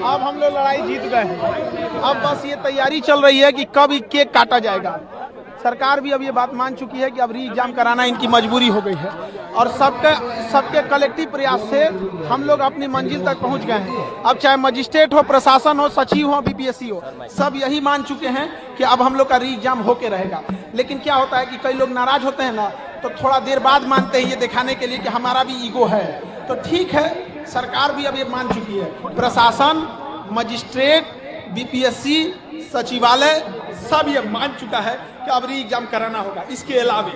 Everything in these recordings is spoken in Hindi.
अब हम लोग लड़ाई जीत गए हैं। अब बस ये तैयारी चल रही है कि कब केक काटा जाएगा। सरकार भी अब ये बात मान चुकी है कि अब री एग्जाम कराना इनकी मजबूरी हो गई है और सबके कलेक्टिव प्रयास से हम लोग अपनी मंजिल तक पहुंच गए हैं। अब चाहे मजिस्ट्रेट हो, प्रशासन हो, सचिव हो, बीपीएससी हो, सब यही मान चुके हैं कि अब हम लोग का री एग्जाम होके रहेगा। लेकिन क्या होता है कि कई लोग नाराज होते हैं ना, तो थोड़ा देर बाद मानते हैं, ये दिखाने के लिए कि हमारा भी ईगो है। तो ठीक है, सरकार भी अब ये मान चुकी है, प्रशासन, मजिस्ट्रेट, बीपीएससी, सचिवालय सब ये मान चुका है कि अब री एग्जाम कराना होगा। इसके अलावे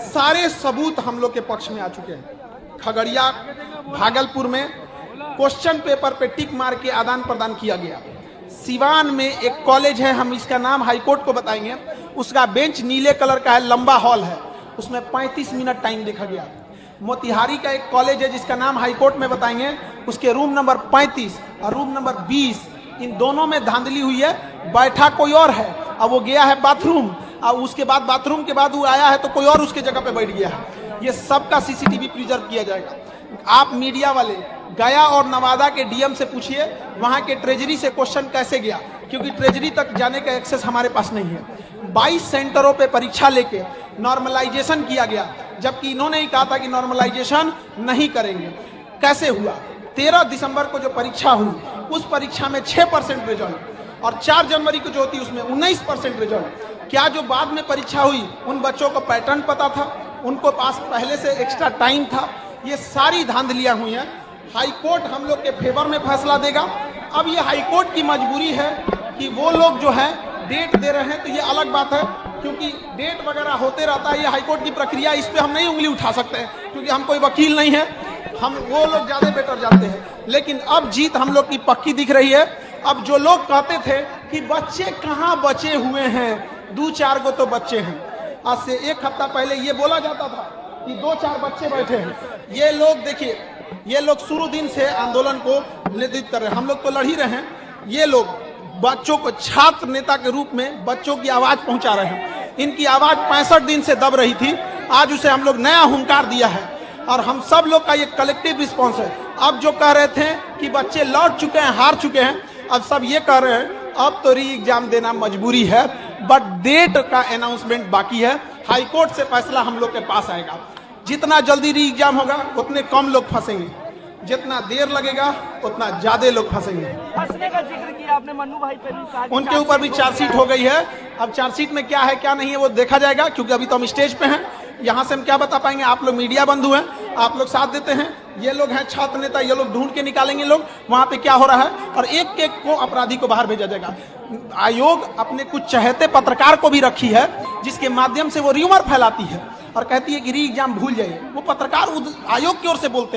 सारे सबूत हम लोग के पक्ष में आ चुके हैं। खगड़िया, भागलपुर में क्वेश्चन पेपर पे टिक मार के आदान प्रदान किया गया। सिवान में एक कॉलेज है, हम इसका नाम हाईकोर्ट को बताएंगे, उसका बेंच नीले कलर का है, लंबा हॉल है, उसमें 35 मिनट टाइम देखा गया। मोतिहारी का एक कॉलेज है जिसका नाम हाईकोर्ट में बताएंगे, उसके रूम नंबर 35 और रूम नंबर 20, इन दोनों में धांधली हुई है। बैठा कोई और है, अब वो गया है बाथरूम, और उसके बाद बाथरूम के बाद वो आया है तो कोई और उसके जगह पे बैठ गया है। ये सबका सीसीटीवी प्रिजर्व किया जाएगा। आप मीडिया वाले गया और नवादा के डीएम से पूछिए वहां के ट्रेजरी से क्वेश्चन कैसे गया, क्योंकि ट्रेजरी तक जाने का एक्सेस हमारे पास नहीं है। 22 सेंटरों पे परीक्षा लेके नॉर्मलाइजेशन किया गया, जबकि इन्होंने ही कहा था कि नॉर्मलाइजेशन नहीं करेंगे। कैसे हुआ? 13 दिसंबर को जो परीक्षा हुई, उस परीक्षा में 6% रिजल्ट, और 4 जनवरी को जो होती उसमें 19% रिजल्ट। क्या जो बाद में परीक्षा हुई उन बच्चों को पैटर्न पता था, उनको पास पहले से एक्स्ट्रा टाइम था? ये सारी धांधलियां हुई हैं। हाईकोर्ट हम लोग के फेवर में फैसला देगा। अब ये हाईकोर्ट की मजबूरी है कि वो लोग जो है डेट दे रहे हैं, तो ये अलग बात है, क्योंकि डेट वगैरह होते रहता है। ये हाईकोर्ट की प्रक्रिया, इस पर हम नहीं उंगली उठा सकते हैं, क्योंकि हम कोई वकील नहीं है, हम वो लोग ज्यादा बेटर जानते हैं। लेकिन अब जीत हम लोग की पक्की दिख रही है। अब जो लोग कहते थे कि बच्चे कहाँ बचे हुए हैं, 2-4 गो तो बच्चे हैं, आज से 1 हफ्ता पहले ये बोला जाता था कि 2-4 बच्चे बैठे हैं। ये लोग देखिए, ये लोग शुरू दिन से आंदोलन को नेतृत्व कर रहे हैं। हम लोग तो लड़ ही रहे हैं। ये लोग बच्चों को छात्र नेता के रूप में बच्चों की आवाज पहुंचा रहे हैं। इनकी आवाज 65 दिन से दब रही थी, आज उसे हम लोग नया हुंकार दिया है, और हम सब लोग का ये कलेक्टिव रिस्पॉन्स है। अब जो कह रहे थे कि बच्चे लौट चुके हैं, हार चुके हैं, अब सब ये कह रहे हैं अब तो री एग्जाम देना मजबूरी है, बट डेट का अनाउंसमेंट बाकी है। हाईकोर्ट से फैसला हम लोग के पास आएगा। जितना जल्दी री एग्जाम होगा उतने कम लोग फंसेंगे, जितना देर लगेगा उतना ज्यादा लोग फंसेंगे। फंसने का जिक्र किया आपने, मन्नू भाई पे भी, उनके ऊपर भी चार्जशीट हो गई है। अब चार्जशीट में क्या है क्या नहीं है वो देखा जाएगा, क्योंकि अभी तो हम स्टेज पे हैं, यहाँ से हम क्या बता पाएंगे। आप लोग मीडिया बंधु हैं, आप लोग साथ देते हैं। ये लोग हैं छात्र नेता, ये लोग ढूंढ के निकालेंगे लोग वहां पे क्या हो रहा है, और एक एक को अपराधी को बाहर भेजा जाएगा। आयोग अपने कुछ चहेते पत्रकार को भी रखी है, जिसके माध्यम से वो र्यूमर फैलाती है और कहती है कि री एग्जाम भूल जाइए। वो पत्रकार आयोग की ओर से बोलते हैं।